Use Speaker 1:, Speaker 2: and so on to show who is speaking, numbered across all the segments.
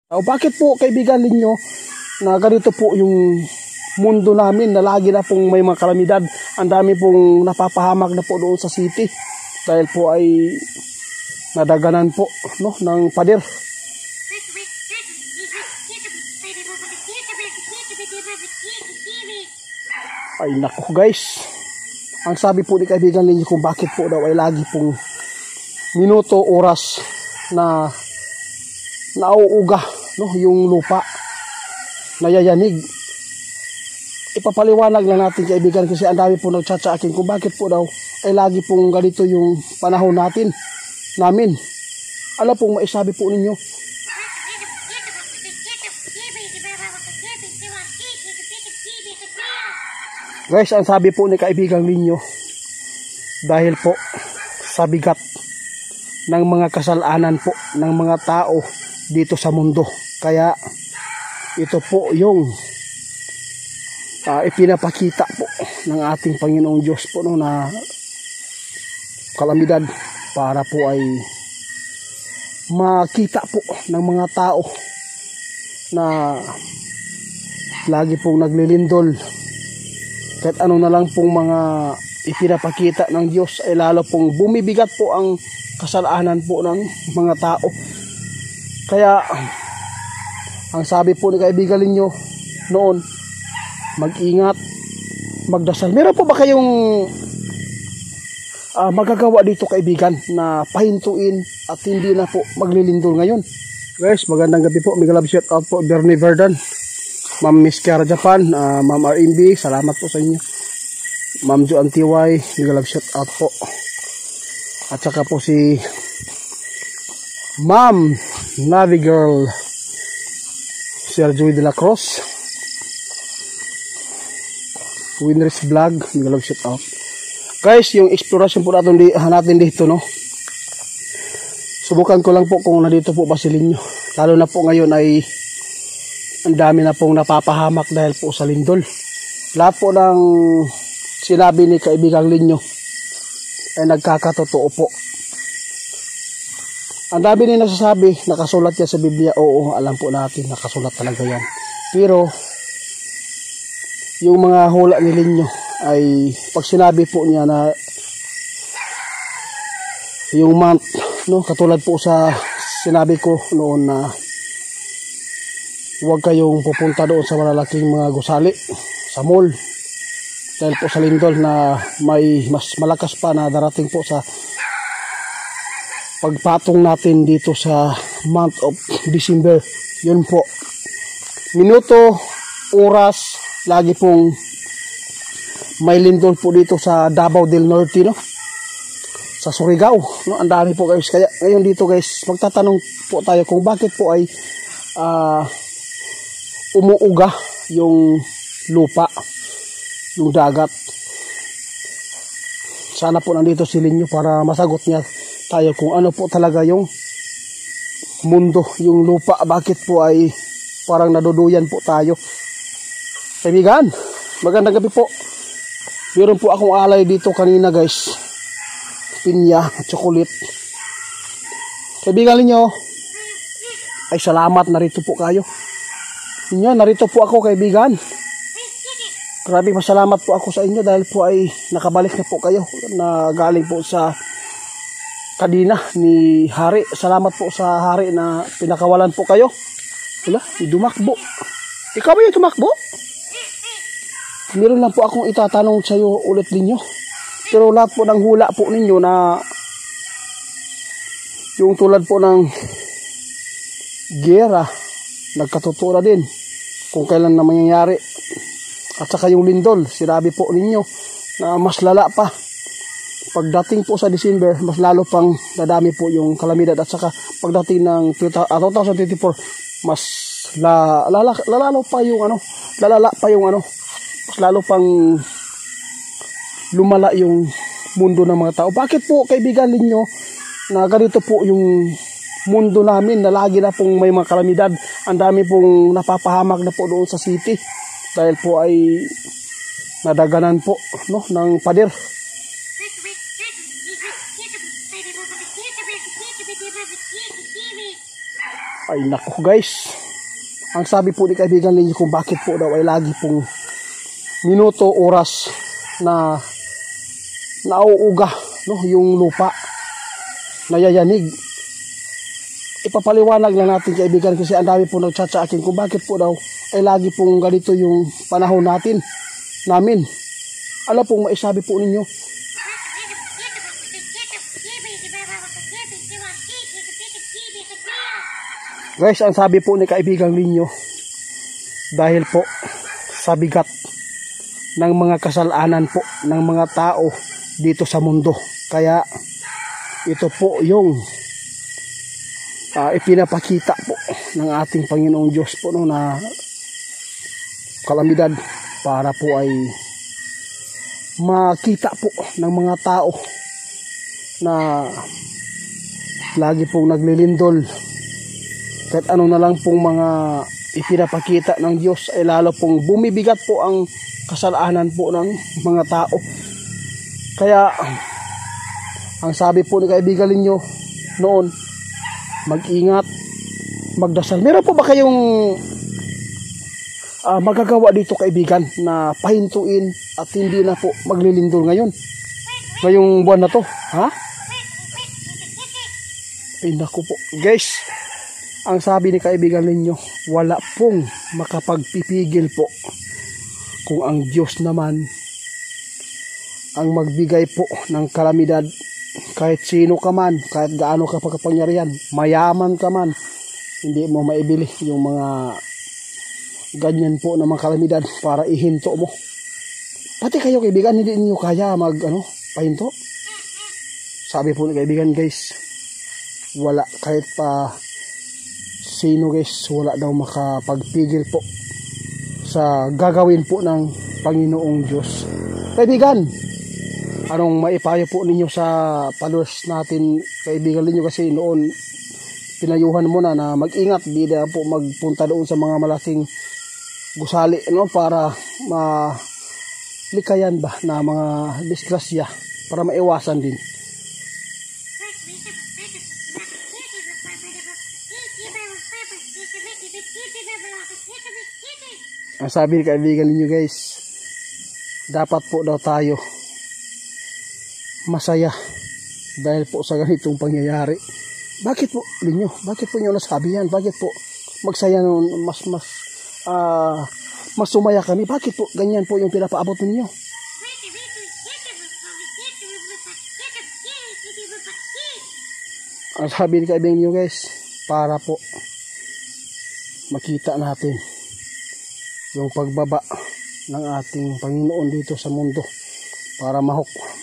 Speaker 1: O bakit po kaibigan ninyo na ganito po yung mundo namin na lagi na pong may mga kalamidad. Ang dami pong napapahamak na po doon sa city dahil po ay nadaganan po no, ng pader. Ay naku guys, ang sabi po ni kaibigan ninyo kung bakit po daw ay lagi pong minuto, oras na nauuga no, yung lupa, nayayanig. Ipapaliwanag lang natin kaibigan kasi ang dami po nagtsatsakin kung bakit po daw ay lagi pong ganito yung panahon namin. Ano pong maisabi po ninyo? Guys, ang sabi po ni kaibigan ninyo dahil po sa bigat ng mga kasalanan po ng mga tao dito sa mundo. Kaya ito po yung ipinapakita po ng ating Panginoong Diyos po no, na kalamidad para po ay makita po ng mga tao na lagi pong naglilindol. Kahit ano na lang pong mga ipinapakita ng Diyos ay lalo pong bumibigat po ang kasalanan po ng mga tao. Kaya ang sabi po ni kaibigan ninyo noon, mag-ingat, magdasal. Meron po ba kayong magagawa dito kaibigan na pahintuin at hindi na po maglilindol ngayon? Guys, magandang gabi po. Mega love shout out po Bernie Verdan, Ma'am Miss Kiara Japan, Ma'am RMB, salamat po sa inyo. Ma'am Jo Antiway, mega love shout out po. At saka po si Ma'am Navi Girl Sir Joy de la Cruz, Winner's Vlog, mega love shout out. Guys, yung exploration po natin dito no, subukan ko lang po kung nandito po ba si Linyo. Lalo na po ngayon ay ang dami na pong napapahamak dahil po sa lindol. Lahat po ng sinabi ni kaibigang Linyo ay nagkakatotoo po. Ang dami na nasasabi, nakasulat yan sa Biblia. Oo, alam po natin, nakasulat talaga yan. Pero yung mga hula ni Linyo ay pag sinabi po niya na yung month, no, katulad po sa sinabi ko noon na huwag kayong pupunta doon sa malalaking mga gusali sa mall dahil po sa lindol na may mas malakas pa na darating po sa pagpatong natin dito sa month of December. Yun po, minuto, oras, lagi pong may lindol po dito sa Davao del Norte no, sa Surigao no, ang dami po guys. Kaya ngayon dito guys, magtatanong po tayo kung bakit po ay umuuga yung lupa, yung dagat. Sana po nandito si Linyo para masagot niya tayo kung ano po talaga yung mundo, yung lupa, bakit po ay parang naduduyan po tayo. Kaibigan, magandang gabi po. Meron po akong alay dito kanina guys, pinya, chocolate. Kaibigan Linyo, ay salamat, narito po kayo. Inyo, narito po ako kaibigan. Grabe, masalamat po ako sa inyo dahil po ay nakabalik na po kayo na galing po sa kadina ni Hari. Salamat po sa Hari na pinakawalan po kayo. Wala, dumakbo. Ikaw ba yung tumakbo? Meron lang po akong itatanong sa iyo ulit ninyo. Pero lahat po ng hula po ninyo na yung tulad po ng gera, nagkatotoo na din kung kailan na mangyayari. At saka yung lindol, sinabi po ninyo na mas lala pa. Pagdating po sa December, mas lalo pang dadami po yung kalamidad. At saka pagdating ng 2024, mas lalalo pa yung ano, lalala pa yung ano, mas lalo pang lumala yung mundo ng mga tao. Bakit po kaibigan ninyo na ganito po yung mundo namin na lagi na pong may mga kalamidad? Ang dami pong napapahamak na po doon sa city dahil po ay nadaganan po no, ng pader. Ay naku guys, ang sabi po ni kaibigan ninyo kung bakit po daw ay lagi pong minuto, oras na nauuga, no, yung lupa, nayayanig. Ipapaliwanag lang natin kaibigan kasi ang dami po nagchat sa akin kung bakit po daw ay lagi pong ganito yung panahon namin. Ano pong maisabi po ninyo? Guys, ang sabi po ni kaibigan ninyo, dahil po sa bigat ng mga kasalanan po ng mga tao dito sa mundo. Kaya ito po yung ipinapakita po ng ating Panginoong Diyos po, no, na kalamidad para po ay makita po ng mga tao na lagi pong naglilindol. Kahit ano na lang pong mga ipinapakita ng Diyos ay lalo pong bumibigat po ang kasalanan po ng mga tao. Kaya ang sabi po ni kaibigan ninyo noon, mag-ingat, magdasal. Meron po ba kayong magagawa dito kaibigan na pahintuin at hindi na po maglilindol ngayong buwan na to? Ha? Ay naku po guys, ang sabi ni kaibigan ninyo, wala pong makapagpipigil po kung ang Diyos naman ang magbigay po ng kalamidad. Kahit sino ka man, kahit gaano ka pagkapangyarihan, mayaman ka man, hindi mo maibili yung mga ganyan po na mga kalamidad para ihinto mo. Pati kayo kaibigan, hindi niyo kaya pahinto. Sabi po ni kaibigan guys, wala kahit pa sino guys, wala daw makapagpigil po sa gagawin po ng Panginoong Diyos. Kaibigan, anong maipayo po ninyo sa followers natin kaibigan ninyo, kasi noon pinayuhan mo na mag-ingat, di na po magpunta doon sa mga malaking gusali, no, para malikayan ba na mga disgrasya, para maiwasan din. Ang sabi ni kaibigan ninyo guys, dapat po daw tayo masaya dahil po sa ganitong pangyayari. Bakit po ninyo? Bakit po nyo nasabi yan? Bakit po magsaya nun, mas sumaya kami? Bakit po ganyan po yung pinapaabot ninyo? Ang sabi ni kaibigan ninyo guys, para po makita natin yung pagbaba ng ating Panginoon dito sa mundo, para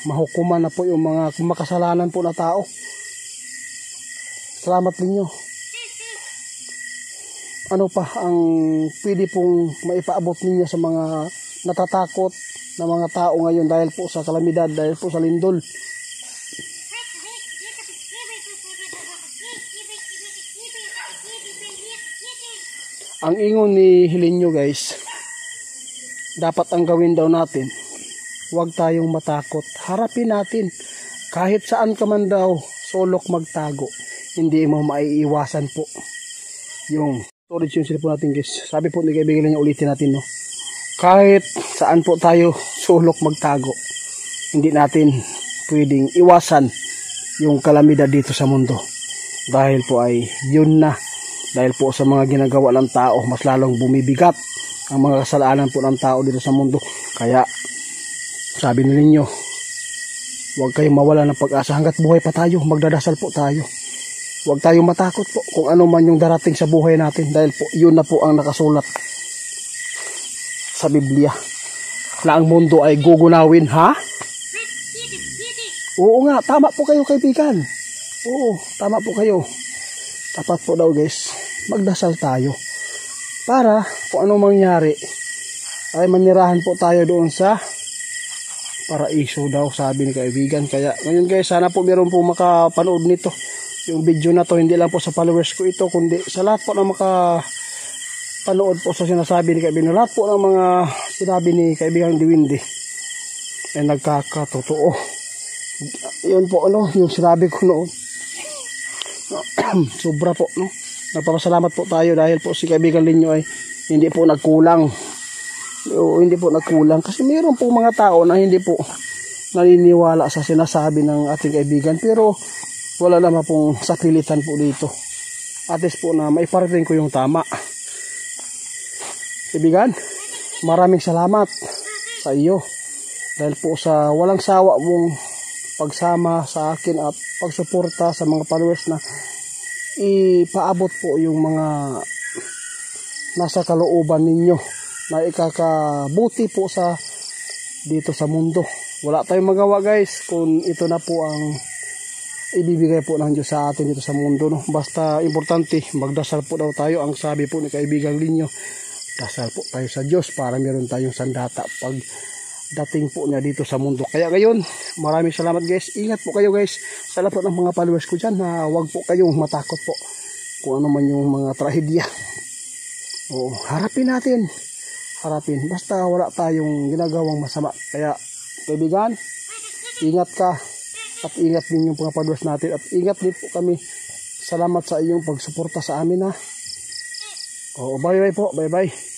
Speaker 1: mahukuman na po yung mga makasalanan po na tao. Salamat ninyo. Ano pa ang pwede pong maipaabot ninyo sa mga natatakot na mga tao ngayon dahil po sa kalamidad, dahil po sa lindol? Ang ingon ni Helenio guys, dapat ang gawin daw natin, huwag tayong matakot. Harapin natin. Kahit saan ka man daw sulok magtago, hindi mo maiiwasan po yung storage yung cellphone natin guys. Sabi po ni kaibigan niya, ulitin natin, no, kahit saan po tayo sulok magtago, hindi natin pwedeng iwasan yung kalamidad dito sa mundo. Dahil po ay yun na. Dahil po sa mga ginagawa ng tao, mas lalong bumibigat ang mga kasalanan po ng tao dito sa mundo. Kaya sabi ninyo, huwag kayong mawala ng pag-asa. Hanggat buhay pa tayo, magdadasal po tayo. Huwag tayong matakot po kung ano man yung darating sa buhay natin. Dahil po, yun na po ang nakasulat sa Biblia, na ang mundo ay gugunawin. Ha? Oo nga, tama po kayo kaibigan. Oo, tama po kayo. Dapat po daw guys, magdasal tayo para kung ano mangyari ay manirahan po tayo doon sa paraiso daw, sabi ni kaibigan. Kaya ngayon guys, sana po meron po makapanood nito, yung video na to, hindi lang po sa followers ko ito, kundi sa lahat po na makapanood po sa sinasabi ni kaibigan. Lahat po ng mga sinabi ni kaibigan Diwindi ay nagkakatotoo. Yun po yung sinabi ko noon. Sobra po, no? Nagpapasalamat po tayo dahil po si kaibigan Linyo ay hindi po nagkulang. O, hindi po nagkulang kasi mayroon po mga tao na hindi po naniniwala sa sinasabi ng ating kaibigan, pero wala naman pong sapilitan po dito. At least po na maiparating ko yung tama. Kaibigan, maraming salamat sa iyo dahil po sa walang sawa mong pagsama sa akin at pagsuporta sa mga followers na ipaabot po yung mga nasa kalooban ninyo na ikakabuti po sa dito sa mundo. Wala tayong magawa guys kung ito na po ang ibibigay po ng Diyos sa atin dito sa mundo, no? Basta importante magdasal po daw tayo. Ang sabi po ni kaibigan Linyo, dasal po tayo sa Diyos para meron tayong sandata pag dating po niya dito sa mundo. Kaya ngayon, maraming salamat guys. Ingat po kayo guys sa lahat ng mga followers ko dyan, na huwag po kayong matakot po kung ano man yung mga trahedya. O, harapin natin. Harapin. Basta wala tayong ginagawang masama. Kaya kaibigan, ingat ka at ingat din yung mga followers natin at ingat din po kami. Salamat sa iyong pagsuporta sa amin ha. O, bye bye po. Bye bye.